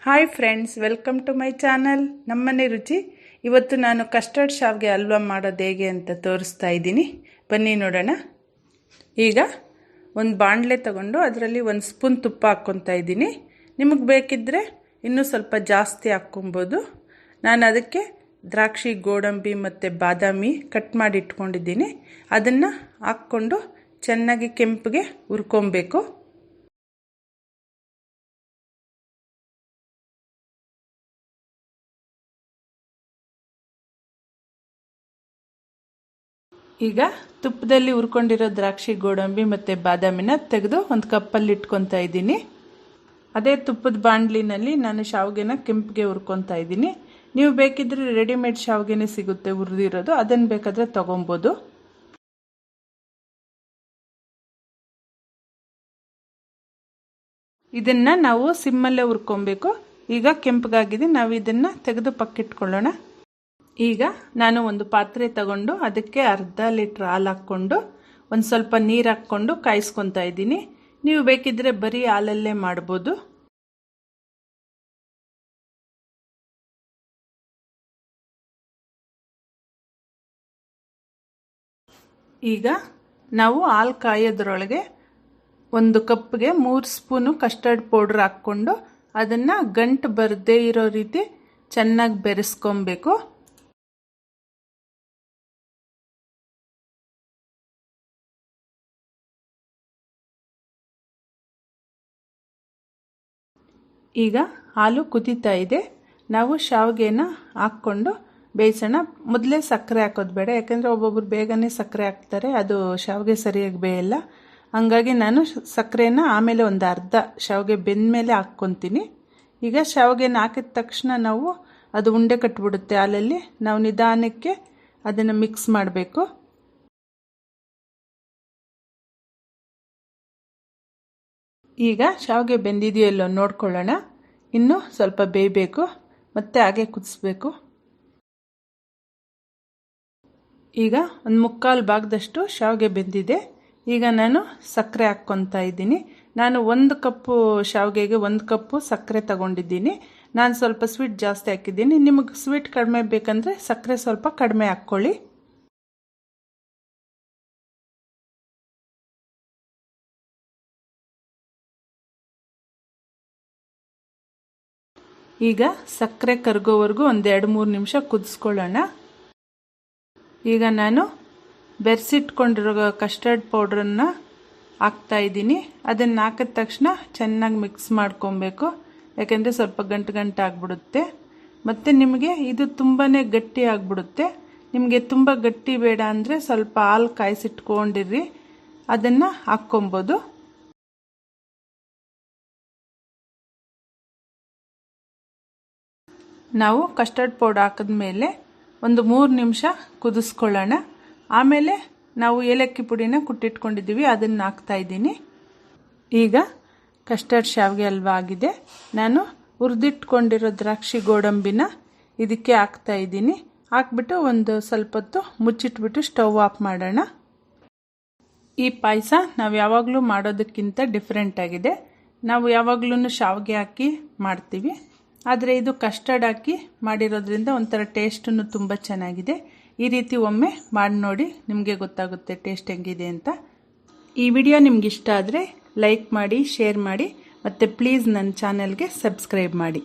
Hi friends, welcome to my channel ನಮ್ಮನೆ ರುಚಿ. ಇವತ್ತು ನಾನು ಕಸ್ಟರ್ಡ್ ಶಾವ್ಗೆ ಹಲ್ವಾ ಮಾಡೋದು ಹೇಗೆ ಅಂತ ತೋರಿಸ್ತಾ ಇದ್ದೀನಿ. ಬನ್ನಿ ನೋಡೋಣ. ಈಗ ಒಂದು ಬಾಣಲೆ ತಗೊಂಡು ಅದರಲ್ಲಿ 1 ಸ್ಪೂನ್ ತುಪ್ಪ ಹಾಕ್ಕೊತಾ ಇದ್ದೀನಿ. ನಿಮಗೆ ಬೇಕಿದ್ದರೆ ಇನ್ನೂ ಸ್ವಲ್ಪ ಜಾಸ್ತಿ ಹಾಕ್ಕೊಬೋದು. ನಾನು ಅದಕ್ಕೆ ದ್ರಾಕ್ಷಿ, ಗೋಡಂಬಿ ಮತ್ತು ಬಾದಾಮಿ ಕಟ್ ಮಾಡಿ ಇಟ್ಕೊಂಡಿದ್ದೀನಿ. ಅದನ್ನು ಹಾಕ್ಕೊಂಡು ಚೆನ್ನಾಗಿ ಕೆಂಪಗೆ ಹುರ್ಕೊಬೇಕು. ಈಗ ತುಪ್ಪದಲ್ಲಿ ಹುರ್ಕೊಂಡಿರೋ ದ್ರಾಕ್ಷಿ, ಗೋಡಂಬಿ ಮತ್ತು ಬಾದಾಮಿನ ತೆಗೆದು ಒಂದು ಕಪ್ಪಲ್ಲಿ ಇಟ್ಕೊತಾ ಇದ್ದೀನಿ. ಅದೇ ತುಪ್ಪದ ಬಾಣಲಿನಲ್ಲಿ ನಾನು ಶಾವಿಗೆನ ಕೆಂಪಿಗೆ ಹುರ್ಕೊತಾ ಇದ್ದೀನಿ. ನೀವು ಬೇಕಿದ್ರೆ ರೆಡಿಮೇಡ್ ಶಾವಿಗೆನೇ ಸಿಗುತ್ತೆ ಹುರಿದಿರೋದು, ಅದನ್ನು ಬೇಕಾದರೆ ತೊಗೊಬೋದು. ಇದನ್ನು ನಾವು ಸಿಮ್ಮಲ್ಲೇ ಹುರ್ಕೊಬೇಕು. ಈಗ ಕೆಂಪಗಾಗಿದೆ, ನಾವು ಇದನ್ನು ತೆಗೆದು ಪಕ್ಕಿಟ್ಕೊಳ್ಳೋಣ. ಈಗ ನಾನು ಒಂದು ಪಾತ್ರೆ ತಗೊಂಡು ಅದಕ್ಕೆ ಅರ್ಧ ಲೀಟ್ರ್ ಹಾಲು ಹಾಕ್ಕೊಂಡು ಒಂದು ಸ್ವಲ್ಪ ನೀರು ಹಾಕ್ಕೊಂಡು ಕಾಯಿಸ್ಕೊತಾ ಇದ್ದೀನಿ. ನೀವು ಬೇಕಿದ್ದರೆ ಬರೀ ಹಾಲಲ್ಲೇ ಮಾಡ್ಬೋದು. ಈಗ ನಾವು ಹಾಲು ಕಾಯೋದ್ರೊಳಗೆ 1 ಕಪ್ಗೆ 3 ಸ್ಪೂನು ಕಸ್ಟರ್ಡ್ ಪೌಡ್ರ್ ಹಾಕ್ಕೊಂಡು ಅದನ್ನು ಗಂಟು ಬರದೇ ಇರೋ ರೀತಿ ಚೆನ್ನಾಗಿ ಬೆರೆಸ್ಕೊಬೇಕು. ಈಗ ಹಾಲು ಕುದೀತಾ ಇದೆ. ನಾವು ಶಾವಿಗೆನ ಹಾಕ್ಕೊಂಡು ಬೇಯಿಸೋಣ. ಮೊದಲೇ ಸಕ್ಕರೆ ಹಾಕೋದು ಬೇಡ, ಯಾಕೆಂದರೆ ಒಬ್ಬೊಬ್ರು ಬೇಗನೆ ಸಕ್ಕರೆ ಹಾಕ್ತಾರೆ, ಅದು ಶಾವಿಗೆ ಸರಿಯಾಗಿ ಬೇಯಲ್ಲ. ಹಾಗಾಗಿ ನಾನು ಸಕ್ಕರೆನ ಆಮೇಲೆ ಒಂದು ಅರ್ಧ ಶಾವಿಗೆ ಬೆಂದಮೇಲೆ ಹಾಕ್ಕೊತೀನಿ. ಈಗ ಶಾವಿಗೆನ ಹಾಕಿದ ತಕ್ಷಣ ನಾವು ಅದು ಉಂಡೆ ಕಟ್ಟಿಬಿಡುತ್ತೆ ಹಾಲಲ್ಲಿ. ನಾವು ನಿಧಾನಕ್ಕೆ ಅದನ್ನು ಮಿಕ್ಸ್ ಮಾಡಬೇಕು. ಈಗ ಶಾವಿಗೆ ಬೆಂದಿದೆಯಲ್ಲೋ ನೋಡ್ಕೊಳ್ಳೋಣ. ಇನ್ನೂ ಸ್ವಲ್ಪ ಬೇಯಬೇಕು, ಮತ್ತೆ ಹಾಗೆ ಕುದಿಸ್ಬೇಕು. ಈಗ 1/4 ಭಾಗದಷ್ಟು ಶಾವಿಗೆ ಬೆಂದಿದೆ. ಈಗ ನಾನು ಸಕ್ಕರೆ ಹಾಕ್ಕೊತಾ ಇದ್ದೀನಿ. ನಾನು 1 ಕಪ್ಪು ಶಾವಿಗೆಗೆ 1 ಕಪ್ಪು ಸಕ್ಕರೆ ತಗೊಂಡಿದ್ದೀನಿ. ನಾನು ಸ್ವಲ್ಪ ಸ್ವೀಟ್ ಜಾಸ್ತಿ ಹಾಕಿದ್ದೀನಿ. ನಿಮಗೆ ಸ್ವೀಟ್ ಕಡಿಮೆ ಬೇಕಂದರೆ ಸಕ್ಕರೆ ಸ್ವಲ್ಪ ಕಡಿಮೆ ಹಾಕ್ಕೊಳ್ಳಿ. ಈಗ ಸಕ್ಕರೆ ಕರಗೋವರೆಗೂ ಒಂದು 2-3 ನಿಮಿಷ ಕುದಿಸ್ಕೊಳ್ಳೋಣ. ಈಗ ನಾನು ಬೆರೆಸಿಟ್ಕೊಂಡಿರೋ ಕಸ್ಟರ್ಡ್ ಪೌಡ್ರನ್ನು ಹಾಕ್ತಾಯಿದ್ದೀನಿ. ಅದನ್ನು ಹಾಕಿದ ತಕ್ಷಣ ಚೆನ್ನಾಗಿ ಮಿಕ್ಸ್ ಮಾಡ್ಕೊಬೇಕು, ಯಾಕೆಂದರೆ ಸ್ವಲ್ಪ ಗಂಟು ಆಗಿಬಿಡುತ್ತೆ. ಮತ್ತು ನಿಮಗೆ ಇದು ತುಂಬಾ ಗಟ್ಟಿ ಆಗಿಬಿಡುತ್ತೆ. ನಿಮಗೆ ತುಂಬ ಗಟ್ಟಿ ಬೇಡ ಅಂದರೆ ಸ್ವಲ್ಪ ಹಾಲು ಕಾಯಿಸಿಟ್ಕೊಂಡಿರ್ರಿ, ಅದನ್ನು ಹಾಕ್ಕೊಬೋದು. ನಾವು ಕಸ್ಟರ್ಡ್ ಪೌಡರ್ ಹಾಕಿದ್ಮೇಲೆ ಒಂದು 3 ನಿಮಿಷ ಕುದಿಸ್ಕೊಳ್ಳೋಣ. ಆಮೇಲೆ ನಾವು ಏಲಕ್ಕಿ ಪುಡಿನ ಕುಟ್ಟಿಟ್ಕೊಂಡಿದ್ದೀವಿ, ಅದನ್ನು ಹಾಕ್ತಾಯಿದ್ದೀನಿ. ಈಗ ಕಸ್ಟರ್ಡ್ ಶಾವಿಗೆ ಹಲ್ವಾ ಆಗಿದೆ. ನಾನು ಹುರಿದಿಟ್ಕೊಂಡಿರೋ ದ್ರಾಕ್ಷಿ, ಗೋಡಂಬಿನ ಇದಕ್ಕೆ ಹಾಕ್ತಾಯಿದ್ದೀನಿ. ಹಾಕ್ಬಿಟ್ಟು ಒಂದು ಸ್ವಲ್ಪ ಹೊತ್ತು ಮುಚ್ಚಿಟ್ಬಿಟ್ಟು ಸ್ಟವ್ ಆಫ್ ಮಾಡೋಣ. ಈ ಪಾಯಸ ನಾವು ಯಾವಾಗಲೂ ಮಾಡೋದಕ್ಕಿಂತ ಡಿಫ್ರೆಂಟ್ ಆಗಿದೆ. ನಾವು ಯಾವಾಗಲೂ ಶಾವಿಗೆ ಹಾಕಿ ಮಾಡ್ತೀವಿ, ಆದರೆ ಇದು ಕಸ್ಟರ್ಡ್ ಹಾಕಿ ಮಾಡಿರೋದ್ರಿಂದ ಒಂಥರ ಟೇಸ್ಟನ್ನು ತುಂಬ ಚೆನ್ನಾಗಿದೆ. ಈ ರೀತಿ ಒಮ್ಮೆ ಮಾಡಿ ನೋಡಿ, ನಿಮಗೆ ಗೊತ್ತಾಗುತ್ತೆ ಟೇಸ್ಟ್ ಹೆಂಗಿದೆ ಅಂತ. ಈ ವಿಡಿಯೋ ನಿಮ್ಗೆ ಇಷ್ಟ ಆದರೆ ಲೈಕ್ ಮಾಡಿ, ಶೇರ್ ಮಾಡಿ, ಮತ್ತು ಪ್ಲೀಸ್ ನನ್ನ ಚಾನಲ್ಗೆ ಸಬ್ಸ್ಕ್ರೈಬ್ ಮಾಡಿ.